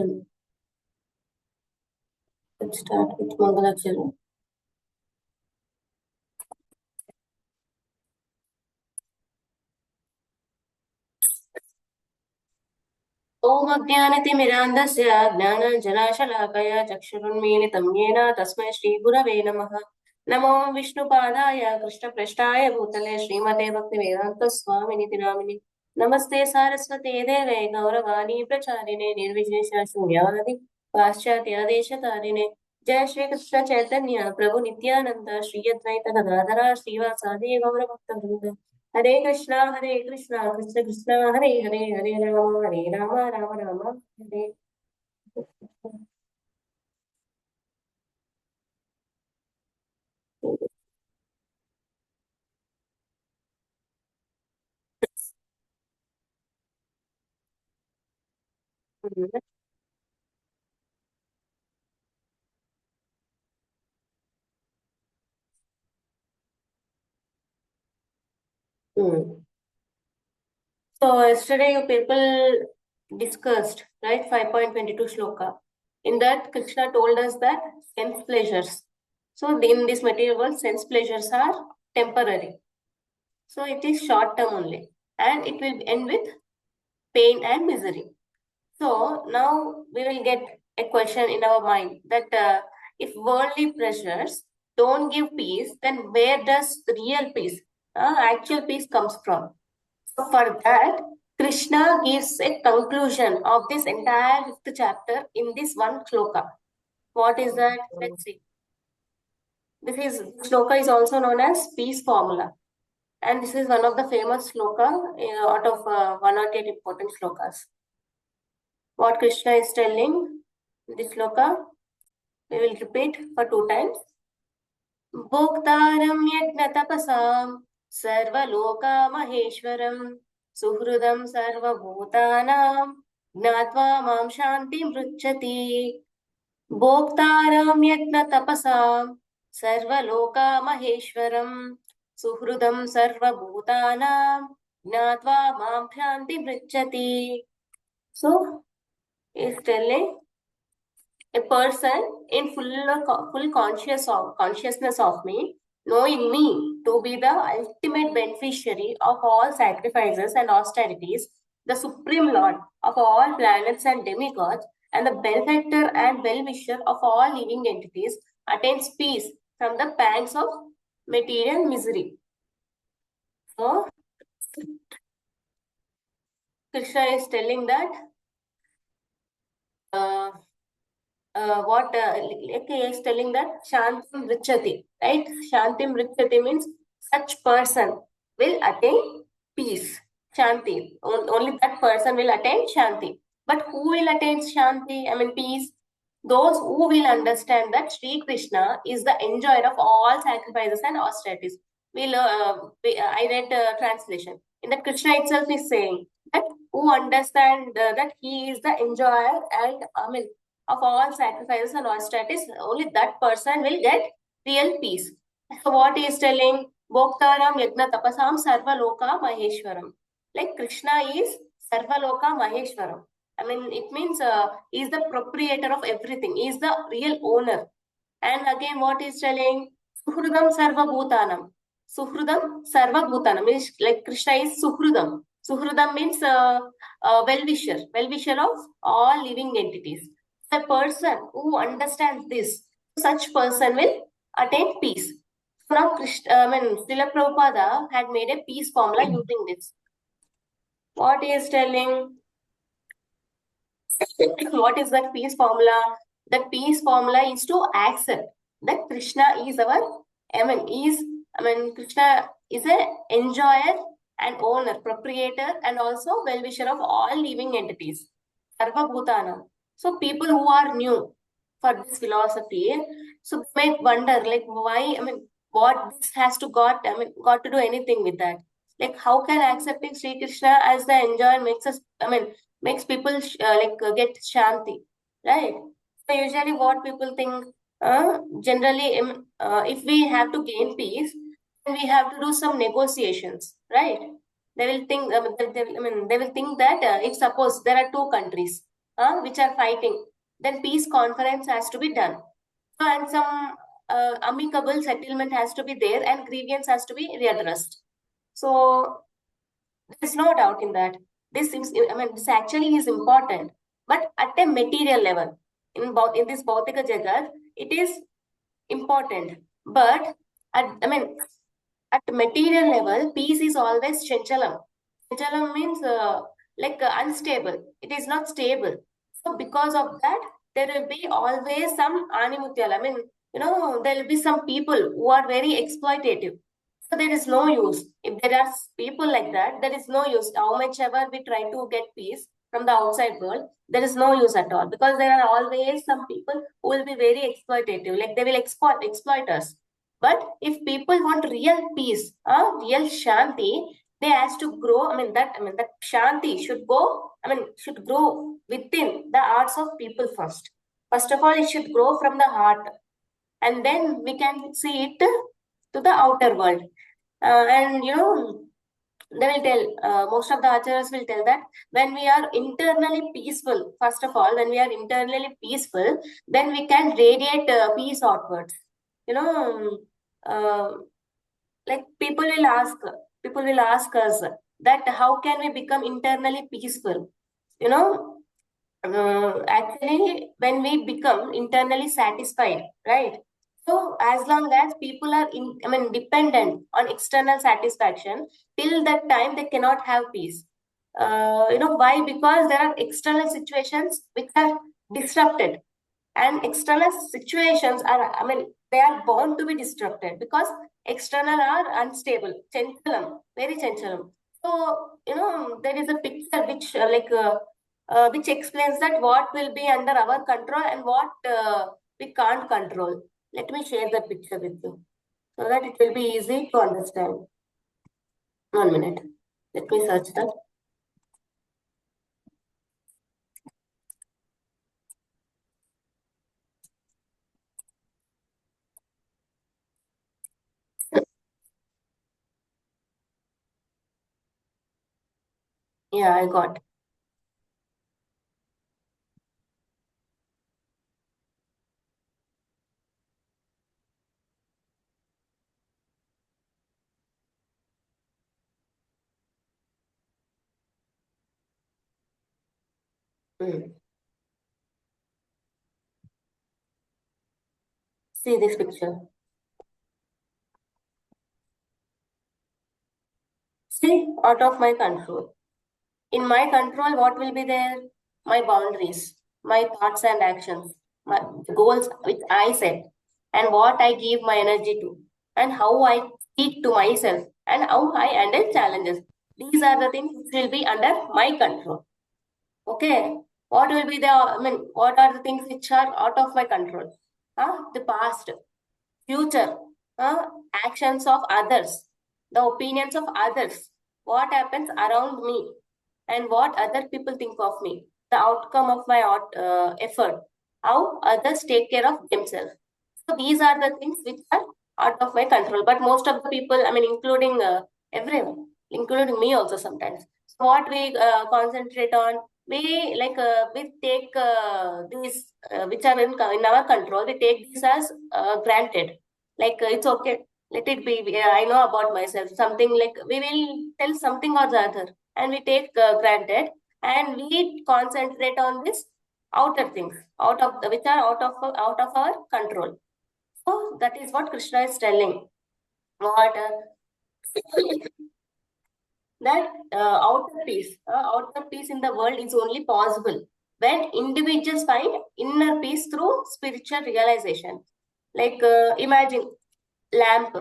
done. Let's start with Mangalacharan. ओम अज्ञानतिमिरान्धस्य ज्ञानाञ्जनाशलाकया चक्षुरुन्मीलितं येन तस्मै श्रीगुरवे नमः। नमो विष्णुपादाय कृष्णप्रेष्ठाय भूतले श्रीमते भक्तिवेदान्तस्वामिनिति नामिने। नमस्ते सारस्वते देवे गौरवाणी प्रचारिणे निर्विशेष शून्यवादि पाश्चात्य जय श्री कृष्ण चैतन्य प्रभु नित्यानंद श्री अद्वैत गदाधर श्रीवासादि गौरभक्तवृंद। हरे कृष्णा कृष्ण कृष्ण हरे हरे हरे राम राम राम हरे। So yesterday you people discussed, right, 5.22 shloka. In that, Krishna told us that sense pleasures. So in this material world, sense pleasures are temporary. So it is short term only, and it will end with pain and misery. So now we will get a question in our mind that if worldly pleasures don't give peace, then where does real peace, actual peace comes from? So for that, Krishna gives a conclusion of this entire fifth chapter in this one shloka. What is that? Let's see. This shloka is also known as peace formula. And this is one of the famous shloka out of 108 important shlokas. What Krishna is telling in this shloka, we will repeat for 2 times. भोक्तारं यज्ञतपसां सर्वलोकामहेश्वरं सुहृदं सर्वभूतानां ज्ञात्वा मां शान्तिमृच्छति। भोक्तारं यज्ञतपसां सर्वलोकामहेश्वरं सुहृदं सर्वभूतानां ज्ञात्वा मां शान्तिमृच्छति. So is telling a person in full consciousness of me, knowing me to be the ultimate beneficiary of all sacrifices and austerities, the supreme lord of all planets and demigods, and the benefactor and well-wisher of all living entities, attains peace from the pangs of material misery. So Krishna is telling that he is telling that Shantim Richati, right? Shantim Richati means such person will attain peace. Shanti. Only that person will attain Shanti. But who will attain Shanti? I mean peace. Those who will understand that Sri Krishna is the enjoyer of all sacrifices and austerities. I read translation. In that Krishna itself is saying that who understand that he is the enjoyer and of all sacrifices and austerities, only that person will get real peace. So what he is telling? Bhoktaram yajna tapasam sarvaloka maheshwaram. Like Krishna is sarvaloka maheshwaram. I mean, it means he is the proprietor of everything. He is the real owner. And again, what is telling? Suhrudam sarva bhutanam. Suhrudam sarva bhutanam means like Krishna is Suhrudam. Suhrudam means well-wisher of all living entities. The person who understands this, such person will attain peace. So now, Srila Prabhupada had made a peace formula using this. What he is telling? What is that peace formula? That peace formula is to accept that Krishna is Krishna is an enjoyer and owner, proprietor, and also well-wisher of all living entities. Sarva Bhutana. So people who are new for this philosophy, so may wonder like why, what this has to got to do anything with that. Like how can accepting Sri Krishna as the enjoyer makes people get shanti, right? So usually what people think, generally, if we have to gain peace, then we have to do some negotiations, right? They will think, they will think that if suppose there are two countries, which are fighting, then peace conference has to be done. So, and some amicable settlement has to be there, and grievance has to be readdressed. So there's no doubt in that. This seems, I mean, this actually is important, but at a material level, in this Bhautika Jagat, it is important. But I mean, at material level, peace is always chanchalam. Chanchalam means unstable. It is not stable. So because of that, there will be always some animutyal. I mean, there will be some people who are very exploitative. So there is no use. If there are people like that, there is no use. How much ever we try to get peace from the outside world, there is no use at all, because there are always some people who will be very exploitative. Like they will exploit us. But if people want real peace, real shanti, they has to grow. That shanti should go. Should grow within the hearts of people first. First of all, it should grow from the heart, and then we can see it to the outer world. And they will tell, most of the acharyas will tell that when we are internally peaceful, first of all, when we are internally peaceful, then we can radiate peace outwards. Uh, like people will ask us that how can we become internally peaceful? Actually, when we become internally satisfied, right? So as long as people are dependent on external satisfaction, till that time they cannot have peace. Why? Because there are external situations which are disrupted, and external situations are, they are bound to be disrupted, because external are unstable, chanchalam, very chanchalam. So there is a picture which explains that what will be under our control and what we can't control. Let me share the picture with you so that it will be easy to understand. 1 minute. Let me search that. Yeah, I got. Mm. See this picture. See, out of my control. In my control, what will be there? My boundaries, my thoughts and actions, my goals which I set, and what I give my energy to, and how I speak to myself, and how I handle challenges. These are the things which will be under my control. Okay. What will be what are the things which are out of my control? The past, future, actions of others, the opinions of others, what happens around me, and what other people think of me, the outcome of my effort, how others take care of themselves. So these are the things which are out of my control. But most of the people, including everyone, including me also sometimes. So what we concentrate on, we take these which are in our control. We take these as granted. It's okay. Let it be. I know about myself. Something like we will tell something or the other, and we take granted, and we concentrate on this outer things which are out of our control. So that is what Krishna is telling. What that outer peace in the world is only possible when individuals find inner peace through spiritual realization. Imagine lamp.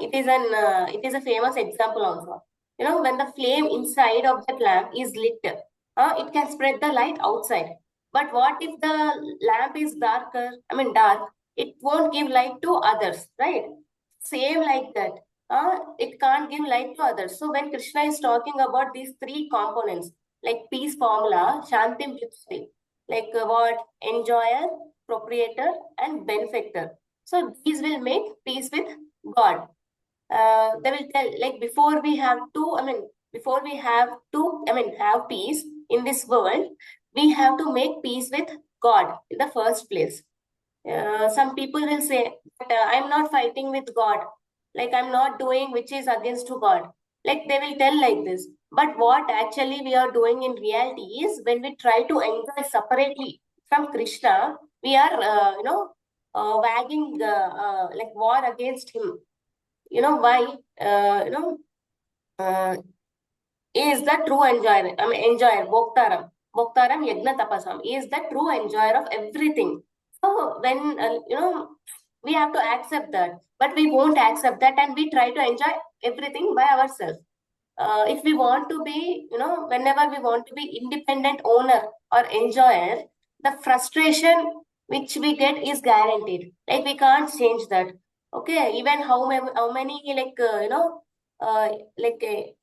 It is a famous example also. When the flame inside of that lamp is lit, it can spread the light outside. But what if the lamp is darker? Dark. It won't give light to others, right? Same like that. It can't give light to others. So when Krishna is talking about these three components, like peace formula, Shantim Prithvi, what? Enjoyer, proprietor, and benefactor. So these will make peace with God. They will tell, before we have to, have peace in this world, we have to make peace with God in the first place. Some people will say that I'm not fighting with God, like I'm not doing which is against to God. Like they will tell like this. But what actually we are doing in reality is when we try to enjoy separately from Krishna, we are, wagging like war against him. You know why? Uh, is the true enjoyer. I mean, enjoyer, Bhoktaram. Bhoktaram Yagna Tapasam is the true enjoyer of everything. So when, we have to accept that, but we won't accept that and we try to enjoy everything by ourselves. If we want to be, whenever we want to be independent owner or enjoyer, the frustration which we get is guaranteed. Like we can't change that. Okay, even how many like, like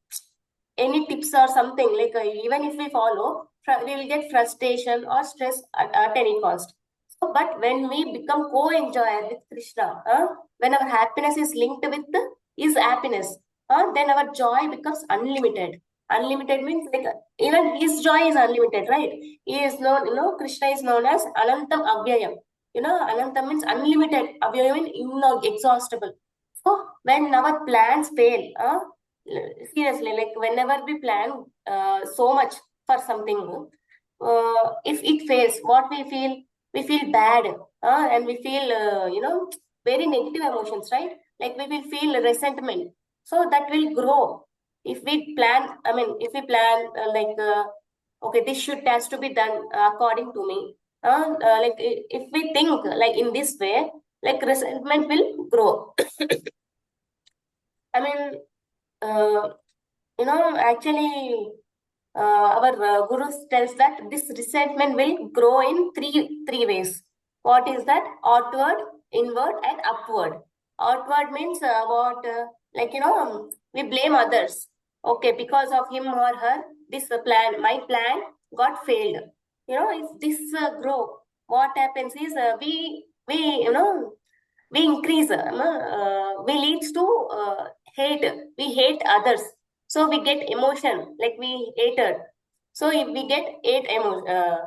any tips or something like even if we follow we will get frustration or stress at any cost. So but when we become co-enjoyer with Krishna, when our happiness is linked with his happiness, then our joy becomes unlimited. Unlimited means like even his joy is unlimited, right? He is known, Krishna is known as Anantam Avyayam. Anantam means unlimited, Avyayam means inexhaustible. So when our plans fail, seriously, like whenever we plan so much for something, if it fails, what we feel bad, and we feel, very negative emotions, right? Like we will feel resentment. So that will grow. If we plan, I mean, if we plan okay, this should has to be done according to me. Like if we think like in this way, like resentment will grow. I mean, uh, actually, our guru tells that this resentment will grow in three ways. What is that? Outward, inward, and upward. Outward means what? Like we blame others. Okay, because of him or her, this my plan got failed. If this grow, what happens is we we increase, we leads to hate. We hate others, so we get emotion like we hated. So if we get hate emotion,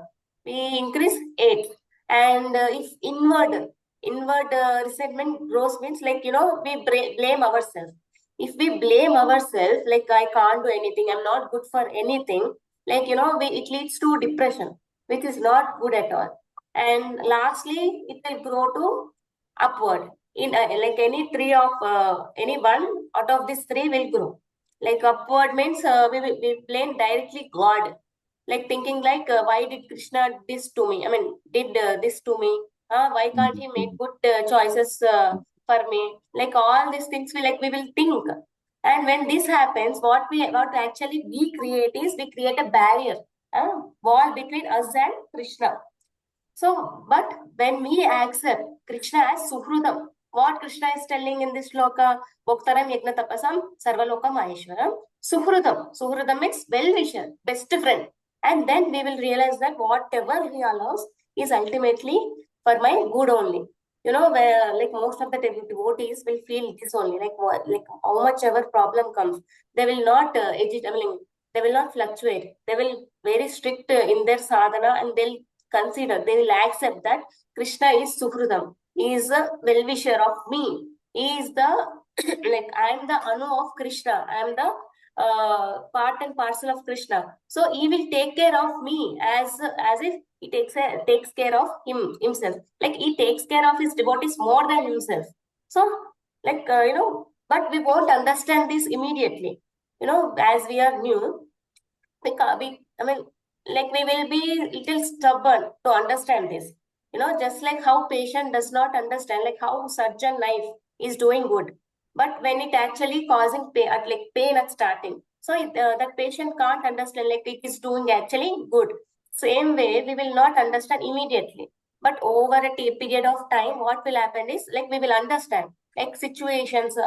we increase hate. And if inward resentment grows means like we blame ourselves. If we blame ourselves like I can't do anything, I'm not good for anything, like it leads to depression, which is not good at all. And lastly, it will grow to upward. In like any one out of these three will grow. Like upward means we blame directly God, like thinking like why did Krishna this to me? I mean, did this to me? Why can't he make good choices for me? Like all these things we will think. And when this happens, what actually we create is we create a barrier, wall between us and Krishna. So, but when we accept Krishna as Suhrudam, what Krishna is telling in this sloka, Bhoktaram Yagna Tapasam Sarvaloka Maheshwaram, Suhrudam. Suhrudam means well-wisher, best friend. And then we will realize that whatever he allows is ultimately for my good only. Where like most of the devotees will feel this only, like how much ever problem comes, they will not they will not fluctuate. They will very strict in their sadhana, and they'll consider, they will accept that Krishna is Suhrudam. He is a well-wisher of me. He is the, like, I am the Anu of Krishna. I am the part and parcel of Krishna. So he will take care of me as if he takes care of himself. Like he takes care of his devotees more than himself. So, like, but we won't understand this immediately. As we are new, I mean, like we will be little stubborn to understand this. Just like how patient does not understand, like how surgeon knife is doing good, but when it actually causing pain at starting, so that patient can't understand like it is doing actually good. Same way, we will not understand immediately, but over a period of time, what will happen is like we will understand, like situations,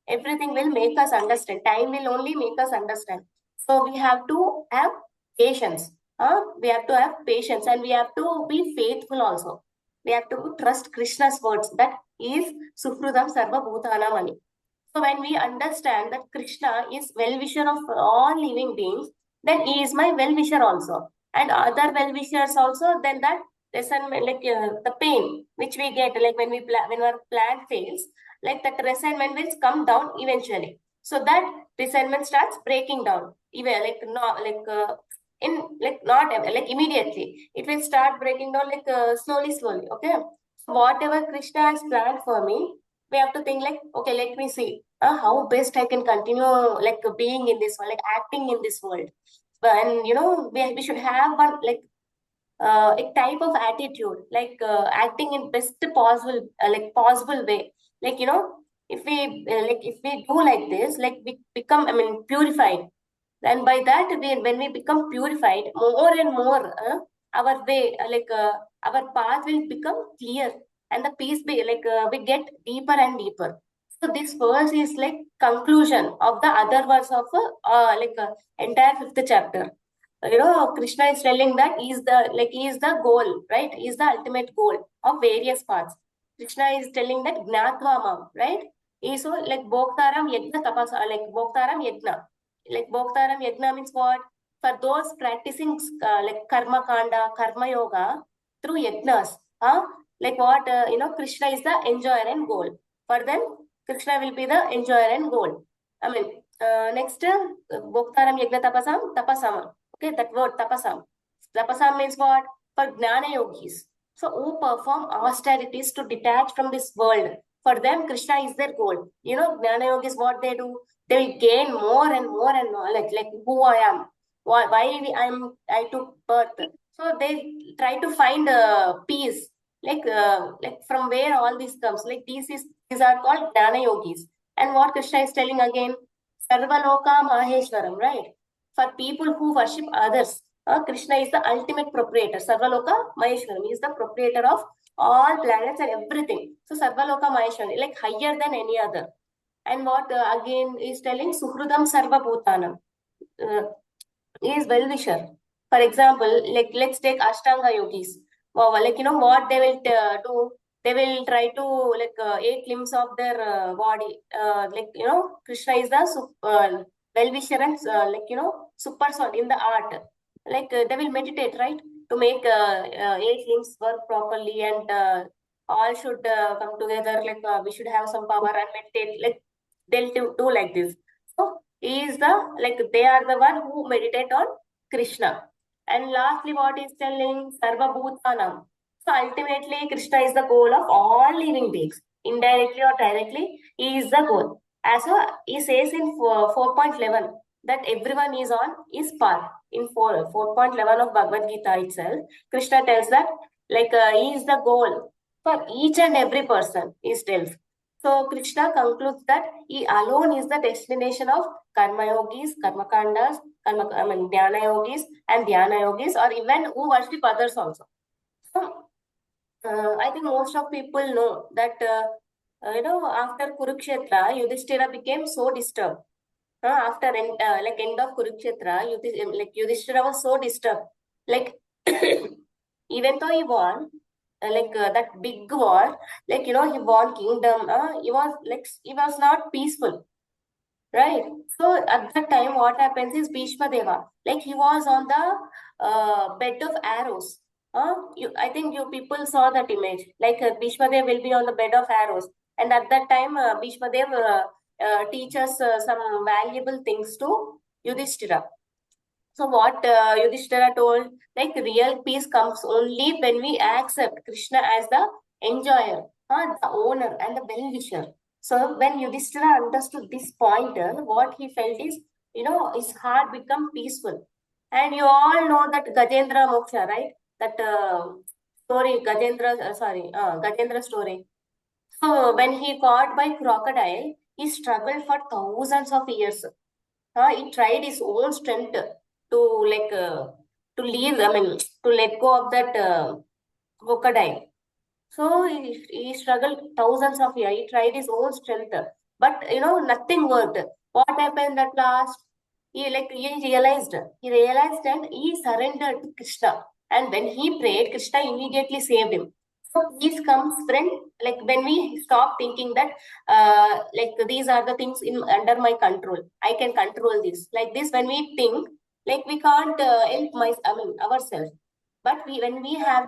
everything will make us understand. Time will only make us understand. So we have to have patience. We have to have patience, and we have to be faithful also. We have to trust Krishna's words that is Sufrudam Sarva Bhutana Mani. So when we understand that Krishna is well-wisher of all living beings, then he is my well-wisher also. and other well-wishers also, then that resentment, like the pain which we get, like when our plan fails, like that resentment will come down eventually. So that resentment starts breaking down, even like not like in like not like immediately. It will start breaking down like slowly. Okay. So whatever Krishna has planned for me, we have to think like, okay, let me see how best I can continue like being in this world, like acting in this world. And we should have one like a type of attitude, like acting in best possible like possible way. Like if we do like this, like we become, I mean, purified. And by that, when we become purified more and more, our way, our path will become clear, and the peace be like we get deeper and deeper. So this verse is like conclusion of the other verse of entire fifth chapter. Krishna is telling that he is the goal, right? He is the ultimate goal of various paths. Krishna is telling that gnatva mam, right? He so like bhoktaram yajna tapasa, like bhoktaram yajna, like bhoktaram yajna means what? For those practicing like karma kanda, karma yoga through yajnas, like what, Krishna is the enjoyer and goal. For them, Krishna will be the enjoyer and goal. I mean, next, bhoktaram yajna tapasam. Okay, that word tapasam. Tapasam means what? For Gnana yogis. So, who perform austerities to detach from this world. For them, Krishna is their goal. Gnana yogis, what they do? They will gain more and more and knowledge, like who I am, I took birth. So they try to find peace, like from where all this comes. Like these are called Gnana yogis. And what Krishna is telling again, Sarvaloka Maheshwaram, right? For people who worship others, Krishna is the ultimate proprietor. Sarvaloka Maheshwaram, he is the proprietor of all planets and everything. So Sarvaloka Maheshwaram, like higher than any other. And what again is telling Suhrudam Sarva Bhutanam. Is well-wisher. For example, like let's take Ashtanga yogis. Wow, like what they will do, they will try to like 8 limbs of their body. Like Krishna is the well-wisher and super son in the art. Like they will meditate, right, to make 8 limbs work properly, and all should come together. Like we should have some power and meditate. Like they'll do like this. So he is the, like they are the one who meditate on Krishna. And lastly, what is telling Sarva Bhutanam. So ultimately, Krishna is the goal of all living beings. Indirectly or directly, he is the goal. As he says in 4.11 that everyone is on his path. In 4.11 of Bhagavad Gita itself, Krishna tells that like he is the goal for each and every person, he tells. So Krishna concludes that he alone is the destination of karma yogis, karma kandas, dhyana yogis and dhyana yogis, or even who worship others also. So I think most of people know that after Kurukshetra, Yudhishthira became so disturbed. After end of Kurukshetra, Yudhishthira was so disturbed. Like even though he won, that big war, he won kingdom. He was not peaceful, right? So at that time, what happens is Bhishma Deva, like he was on the bed of arrows. I think you people saw that image. Like Bhishma Deva will be on the bed of arrows, and at that time, Bhishma Deva teaches some valuable things to Yudhishthira. So what Yudhishthira told, like real peace comes only when we accept Krishna as the enjoyer, the owner and the well-wisher. So when Yudhishthira understood this pointer, what he felt is, his heart become peaceful. And you all know that Gajendra Moksha, right? That story, Gajendra story. So when he caught by crocodile, he struggled for thousands of years. He tried his own strength to like to leave. I mean, to let go of that crocodile. So he struggled thousands of years. He tried his own strength, but nothing worked. What happened at last? He realized and he surrendered to Krishna. And when he prayed, Krishna immediately saved him. So peace comes, friend, like when we stop thinking that like these are the things in under my control. I can control this. Like this, when we think, Like we can't ourselves. But when we have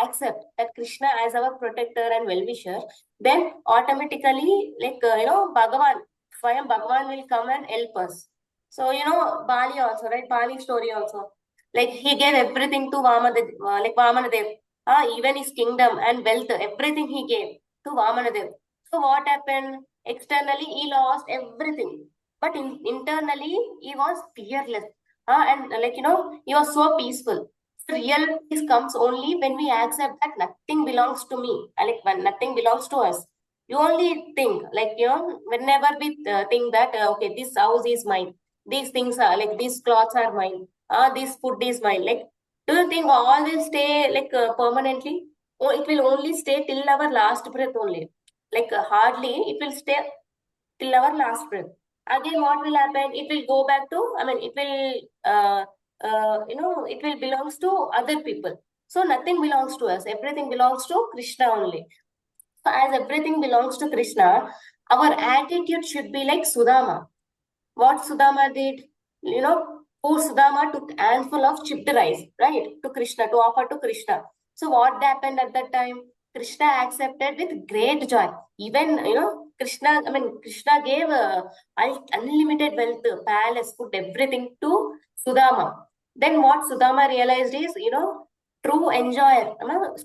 accept that Krishna as our protector and well-wisher, then automatically, Bhagavan, Swayam Bhagavan will come and help us. So, Bali also, right? Bali story also. Like he gave everything to Vamanadev. Even his kingdom and wealth, everything he gave to Vamanadev. So what happened? Externally, he lost everything. But internally, he was fearless. He was so peaceful. Real peace comes only when we accept that nothing belongs to me, like when nothing belongs to us. You only think, whenever we think that, okay, this house is mine, these things are like, these clothes are mine, this food is mine. Like, do you think all will stay permanently? Or it will only stay till our last breath only. Hardly it will stay till our last breath. Again, what will happen? It will go back to, it will, it will belongs to other people. So nothing belongs to us. Everything belongs to Krishna only. So as everything belongs to Krishna, our attitude should be like Sudama. What Sudama did, poor Sudama took handful of chipped rice, right, to Krishna, to offer to Krishna. So what happened at that time? Krishna accepted with great joy. Even, Krishna gave unlimited wealth, palace, food, everything to Sudama. Then what Sudama realized is, true enjoyer.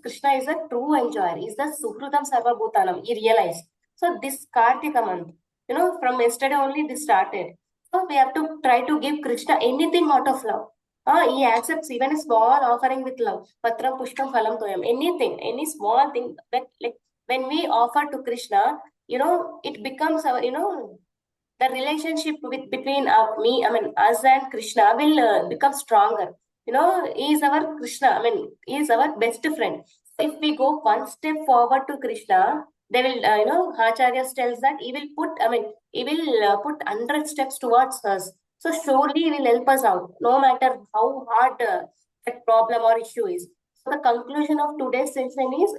Krishna is a true enjoyer. Is the Suhrutam Sarvabhutanam. He realized. So this Kartika month, from yesterday only this started. So we have to try to give Krishna anything out of love. He accepts even a small offering with love. Patram Pushpam Phalam Toyam. Anything, any small thing that like when we offer to Krishna, it becomes our, the relationship between us and Krishna will become stronger. He is our Krishna. He is our best friend. If we go one step forward to Krishna, they will, Acharya tells that he will put 100 steps towards us. So surely he will help us out, no matter how hard that problem or issue is. So the conclusion of today's session is,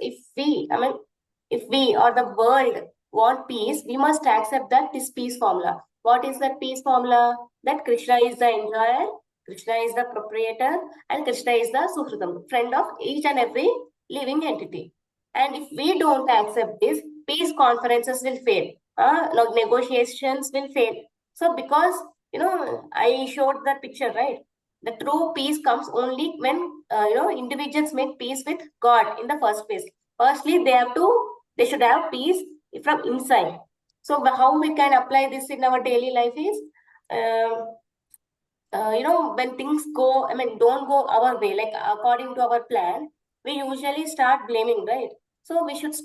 if we or the world want peace, we must accept that this peace formula. What is that peace formula? That Krishna is the enjoyer, Krishna is the proprietor, and Krishna is the Suhritam, friend of each and every living entity. And if we don't accept this, peace conferences will fail. Negotiations will fail. So because, I showed the picture, right? The true peace comes only when, individuals make peace with God in the first place. Firstly, they should have peace from inside. So how we can apply this in our daily life is, when things don't go our way, like according to our plan, we usually start blaming, right? So we should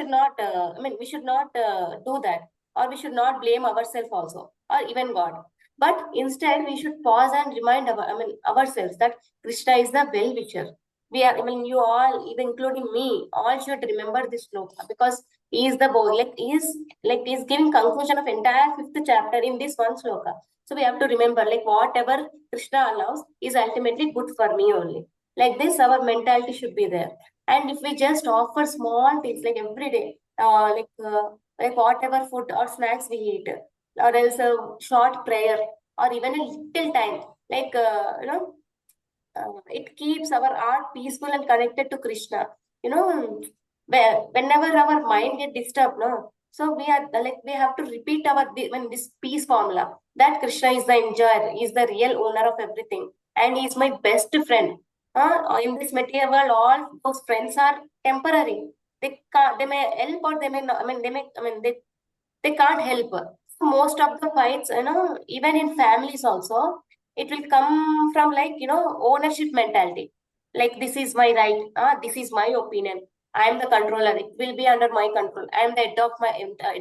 not do that, or we should not blame ourselves also, or even God. But instead, we should pause and remind ourselves that Krishna is the well-wisher. You all, even including me, all should remember this sloka, because he is the boy, he is giving conclusion of entire fifth chapter in this one sloka. So we have to remember, like whatever Krishna allows is ultimately good for me only. Like this, our mentality should be there. And if we just offer small things like every day, like whatever food or snacks we eat, or else a short prayer, or even a little time, it keeps our heart peaceful and connected to Krishna. Whenever our mind get disturbed, no, so we have to repeat this peace formula, that Krishna is the enjoyer, is the real owner of everything, and he is my best friend. In this material world, all those friends are temporary. They may help or they may not. They can't help. So most of the fights, even in families also, it will come from ownership mentality. Like this is my right, this is my opinion. I am the controller. It will be under my control. I am the head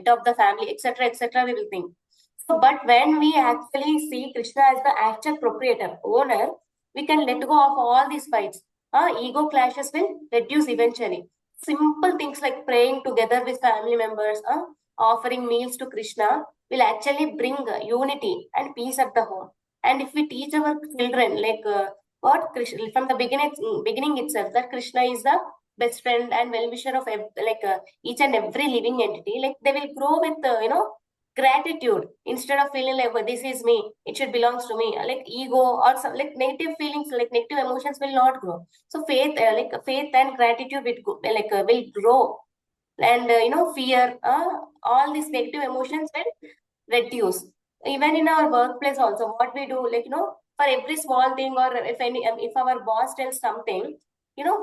of the family, etc., etc. We will think. So, but when we actually see Krishna as the actual proprietor, owner, we can let go of all these fights. Ego clashes will reduce eventually. Simple things like praying together with family members, offering meals to Krishna will actually bring unity and peace at the home. And if we teach our children, what Krishna from the beginning itself, that Krishna is the best friend and well wisher of each and every living entity, like they will grow with gratitude, instead of feeling like, well, this is me, it should belongs to me, like ego or some like negative feelings, like negative emotions will not grow. So faith, like faith and gratitude will grow. And fear, all these negative emotions will reduce. Even in our workplace also, what we do, like for every small thing, or if our boss tells something,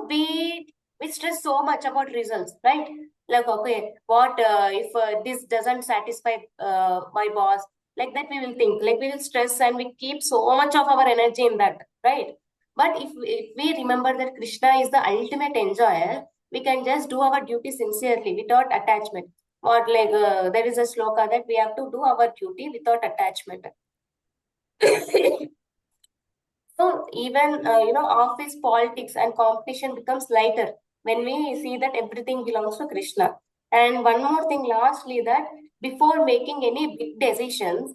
we stress so much about results, right? Like, okay, what if this doesn't satisfy my boss? Like that we will think, like we will stress, and we keep so much of our energy in that, right? But if we remember that Krishna is the ultimate enjoyer, we can just do our duty sincerely without attachment. Or like there is a sloka that we have to do our duty without attachment. So even office politics and competition becomes lighter when we see that everything belongs to Krishna. And one more thing, lastly, that before making any big decisions,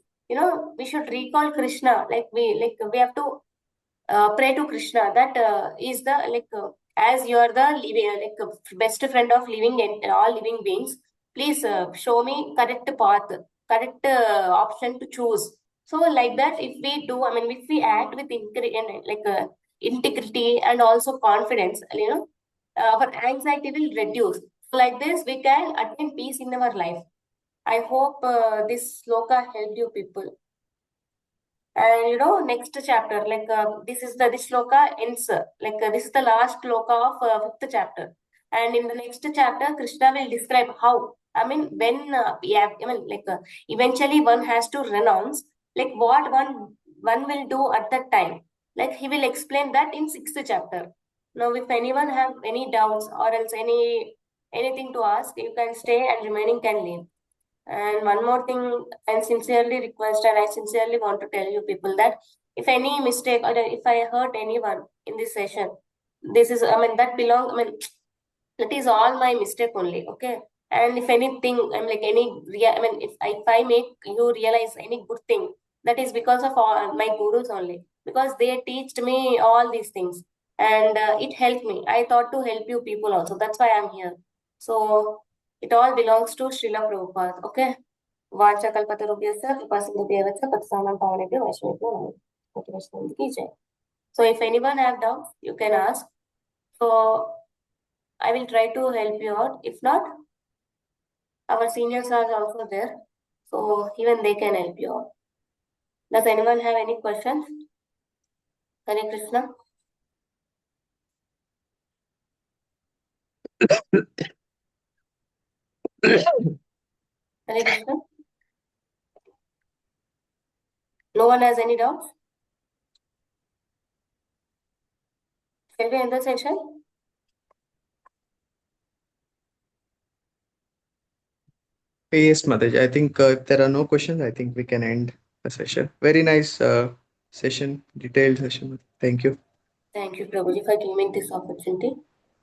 we should recall Krishna. Like we have to pray to Krishna that is the as you are the best friend of living and all living beings. Please show me correct path, correct option to choose. So like that, if we do, I mean, if we act with integrity and also confidence, our anxiety will reduce. So like this, we can attain peace in our life. I hope this sloka helped you people. And next chapter, this sloka ends, this is the last sloka of fifth chapter. And in the next chapter, Krishna will describe how, I mean, when, eventually one has to renounce, like what one will do at that time. Like he will explain that in sixth chapter. Now, if anyone have any doubts or else anything to ask, you can stay and remaining can leave. And one more thing, I sincerely request and I sincerely want to tell you people that if any mistake or if I hurt anyone in this session, this is, I mean, that is all my mistake only, okay? And if anything, I'm like I mean, if I make you realize any good thing, that is because of all my gurus only, because they teached me all these things, and it helped me. I thought to help you people also. That's why I'm here. So it all belongs to Srila Prabhupada, okay? Vachakalpatarubhyasya कृपासिन्धुभ्येव च पतितानां पावनेभ्यो वैष्णवेभ्यो नमः। कोटि वैष्णव की जय। So if anyone have doubts, you can ask. So I will try to help you out. If not, our seniors are also there, so even they can help you out. Does anyone have any questions? Hare Krishna. Hare Krishna. No one has any doubts? Shall we end the session? Yes, Mataji. I think if there are no questions, I think we can end the session. Very nice session, detailed session. Thank you. Thank you, Prabhuji, for giving me this opportunity.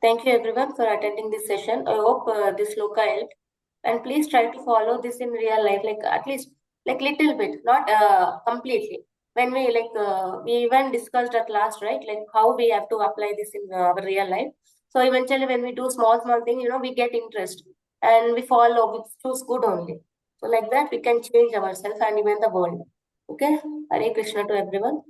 Thank you, everyone, for attending this session. I hope this sloka helped. And please try to follow this in real life, like at least like little bit, not completely. When we even discussed at last, right? Like how we have to apply this in our real life. So eventually, when we do small thing, we get interest and we follow. We choose good only. So like that, we can change ourselves and even the world. Okay, Hare Krishna to everyone.